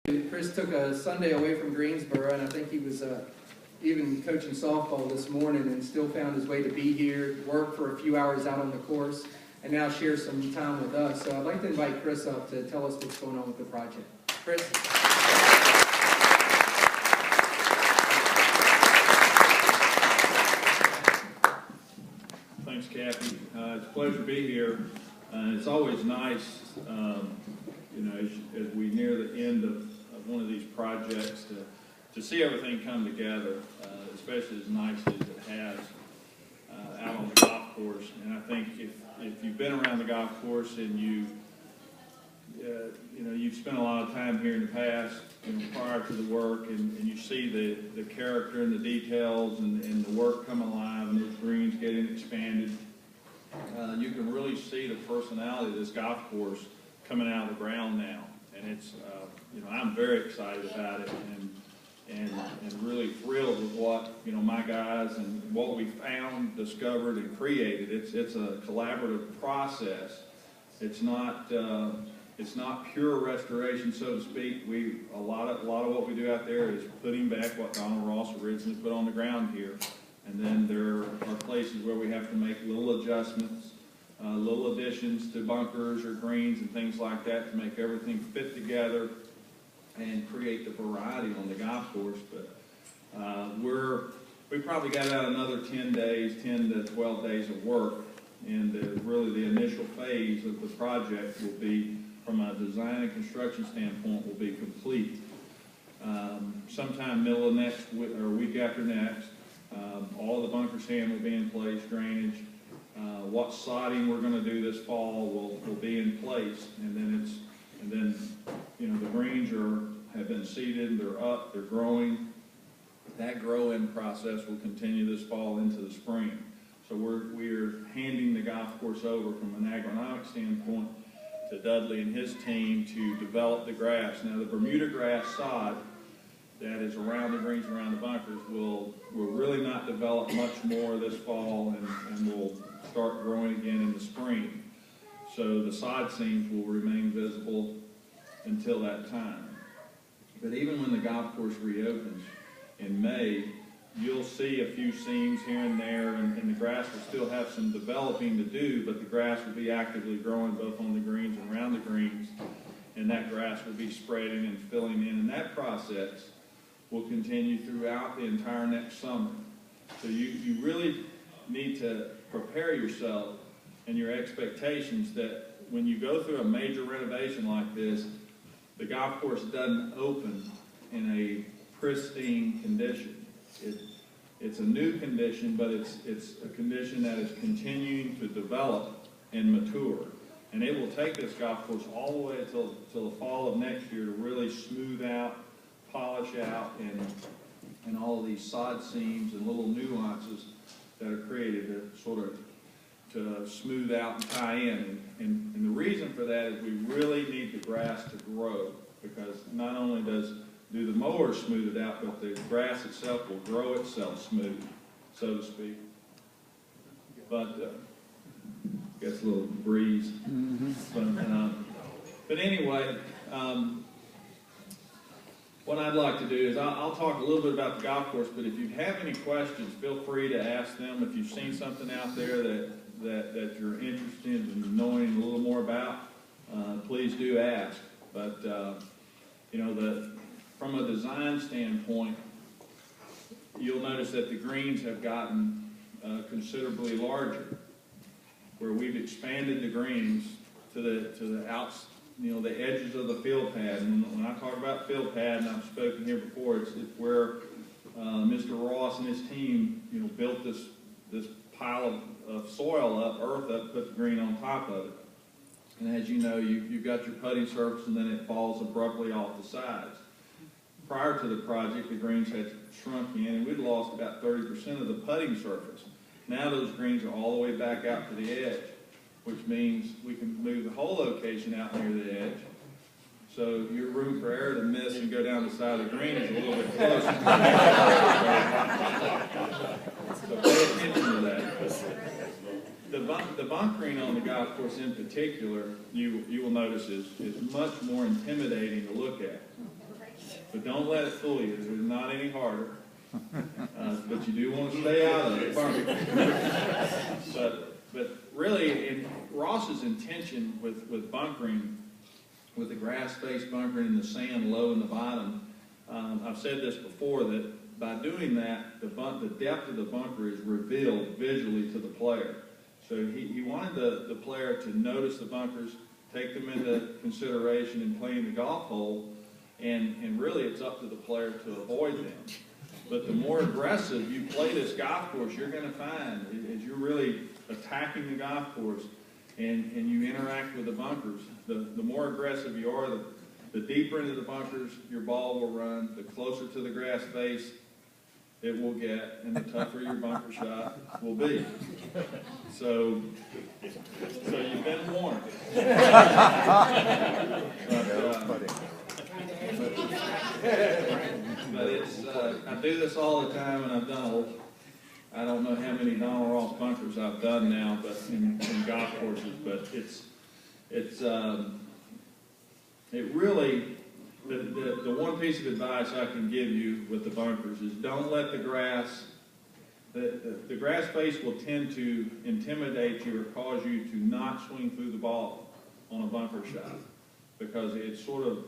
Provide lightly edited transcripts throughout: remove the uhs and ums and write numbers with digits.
Kris took a Sunday away from Greensboro, and I think he was even coaching softball this morning and still found his way to be here, work for a few hours out on the course, and now share some time with us. So I'd like to invite Kris up to tell us what's going on with the project. Kris? Thanks, Kathy. It's a pleasure to be here. It's always nice, as we near the end of one of these projects to see everything come together, especially as nice as it has out on the golf course. And I think if you've been around the golf course and you've spent a lot of time here in the past, prior to the work, and you see the character and the details and the work come alive and those greens getting expanded, you can really see the personality of this golf course coming out of the ground now. And it's, I'm very excited about it and really thrilled with what, my guys and what we found, discovered, and created. It's a collaborative process. It's not pure restoration, so to speak. A lot of what we do out there is putting back what Donald Ross originally put on the ground here. And then there are places where we have to make little adjustments, little additions to bunkers or greens and things like that to make everything fit together and create the variety on the golf course. But we probably got out another 10 to 12 days of work. And really the initial phase of the project will be, from a design and construction standpoint, will be complete. Sometime middle of next or week after next, all the bunker sand will be in place, drainage. What sodding we're going to do this fall will be in place, and then the greens have been seeded, they're up, they're growing. That grow-in process will continue this fall into the spring. So we're handing the golf course over from an agronomic standpoint to Dudley and his team to develop the grass. Now the Bermuda grass sod that is around the greens, around the bunkers, will really not develop much more this fall and will start growing again in the spring. So the sod seams will remain visible until that time. But even when the golf course reopens in May, you'll see a few seams here and there, and the grass will still have some developing to do, but the grass will be actively growing both on the greens and around the greens, and that grass will be spreading and filling in, and that process will continue throughout the entire next summer. So you really need to prepare yourself and your expectations that when you go through a major renovation like this, the golf course doesn't open in a pristine condition. It's a new condition, but it's a condition that is continuing to develop and mature. And it will take this golf course all the way till the fall of next year to really smooth out, polish out, and all of these sod seams and little nuances that are created to sort of to smooth out and tie in. And the reason for that is we really need the grass to grow, because not only do the mowers smooth it out, but the grass itself will grow itself smooth, so to speak. But gets a little breeze. But anyway, what I'd like to do is I'll talk a little bit about the golf course, but if you have any questions, feel free to ask them. If you've seen something out there that you're interested in knowing a little more about, please do ask. But from a design standpoint, you'll notice that the greens have gotten considerably larger, where we've expanded the greens to the outs, the edges of the field pad. And when I talk about field pad, and I've spoken here before, it's where Mr. Ross and his team, built this pile of soil up, earth up, put the green on top of it. And as you know, you've got your putting surface, and then it falls abruptly off the sides. Prior to the project, the greens had shrunk in, and we'd lost about 30% of the putting surface. Now those greens are all the way back out to the edge, which means we can move the whole location out near the edge. So your room for error to miss and go down the side of the green is a little bit closer. So pay attention to that. The bunkering on the golf course in particular, you will notice is much more intimidating to look at. but don't let it fool you. It's not any harder. But you do want to stay out of it. But really, Ross's intention with bunkering, with the grass face bunkering and the sand low in the bottom, I've said this before, that by doing that, the depth of the bunker is revealed visually to the player. So he wanted the player to notice the bunkers, take them into consideration in playing the golf hole, and really it's up to the player to avoid them. But the more aggressive you play this golf course, you're going to find, as you're really attacking the golf course and you interact with the bunkers, the more aggressive you are, the deeper into the bunkers your ball will run, the closer to the grass face it will get, and the tougher your bunker shot will be. So you've been warned. But it's, I do this all the time, and I've done I don't know how many Donald Ross bunkers I've done now, but in golf courses. But it really, the one piece of advice I can give you with the bunkers is don't let the grass, the grass face will tend to intimidate you or cause you to not swing through the ball on a bunker shot, because it's sort of,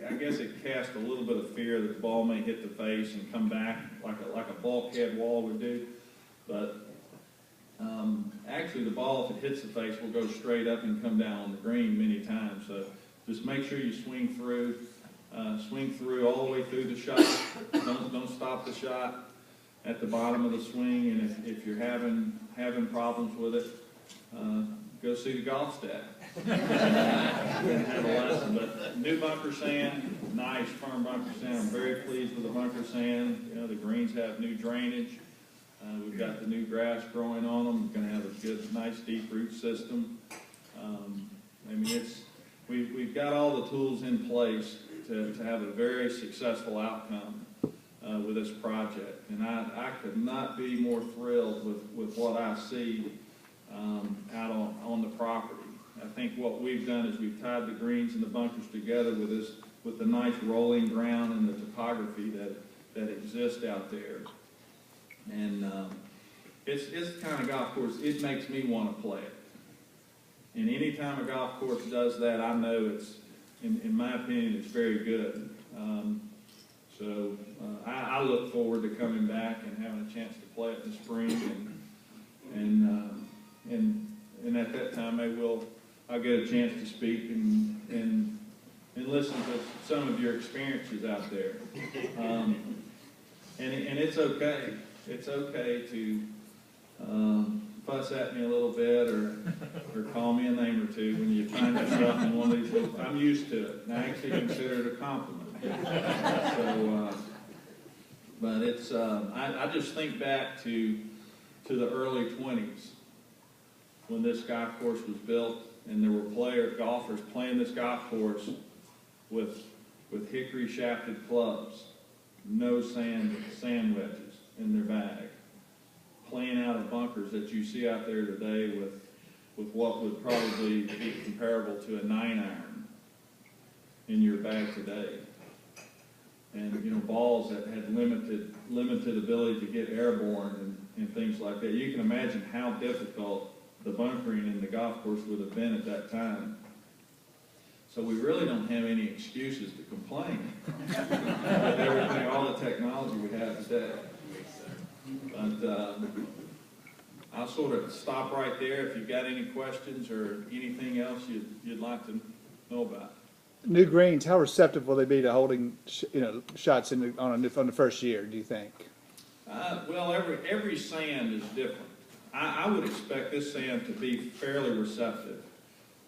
I guess it casts a little bit of fear that the ball may hit the face and come back like a bulkhead wall would do. But actually the ball, if it hits the face, will go straight up and come down on the green many times. So just make sure you swing through all the way through the shot. Don't stop the shot at the bottom of the swing. And if you're having problems with it, go see the golf staff. And have a lesson. But new bunker sand, nice firm bunker sand. I'm very pleased with the bunker sand. You know, the greens have new drainage. We've got the new grass growing on them. We're going to have a good, nice deep root system. I mean, we've got all the tools in place to have a very successful outcome with this project. And I could not be more thrilled with what I see out on the property. I think what we've done is we've tied the greens and the bunkers together with the nice rolling ground and the topography that exists out there. And it's the kind of golf course, it makes me want to play it. And any time a golf course does that, I know it's, in my opinion, it's very good. So I look forward to coming back and having a chance to play it in the spring, and at that time I'll get a chance to speak and listen to some of your experiences out there. And it's okay. It's okay to fuss at me a little bit or call me a name or two when you find yourself in one of these little, I'm used to it, and I actually consider it a compliment. So, but it's, I just think back to the early 20s when this golf course was built, and there were golfers playing this golf course with hickory shafted clubs, no sand wedges in their bag, playing out of bunkers that you see out there today with what would probably be comparable to a 9-iron in your bag today. And, you know, balls that had limited ability to get airborne and things like that. You can imagine how difficult the bunkering in the golf course would have been at that time. So we really don't have any excuses to complain with everything, all the technology we have today. But I'll sort of stop right there. If you've got any questions or anything else you'd like to know about. New greens, how receptive will they be to holding, shots on the first year? Do you think? Well, every sand is different. I would expect this sand to be fairly receptive.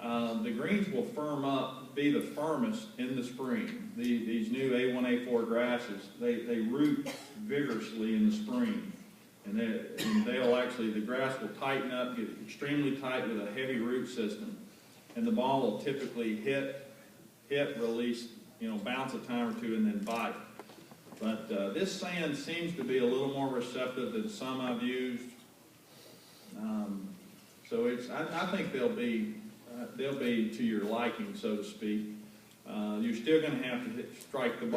The greens will firm up, be the firmest in the spring. These new A1, A4 grasses, they root vigorously in the spring. And they'll actually, the grass will tighten up, get extremely tight with a heavy root system. And the ball will typically hit, release, bounce a time or two, and then bite. But this sand seems to be a little more receptive than some I've used. So I think they'll be to your liking, so to speak. You're still going to have to strike the ball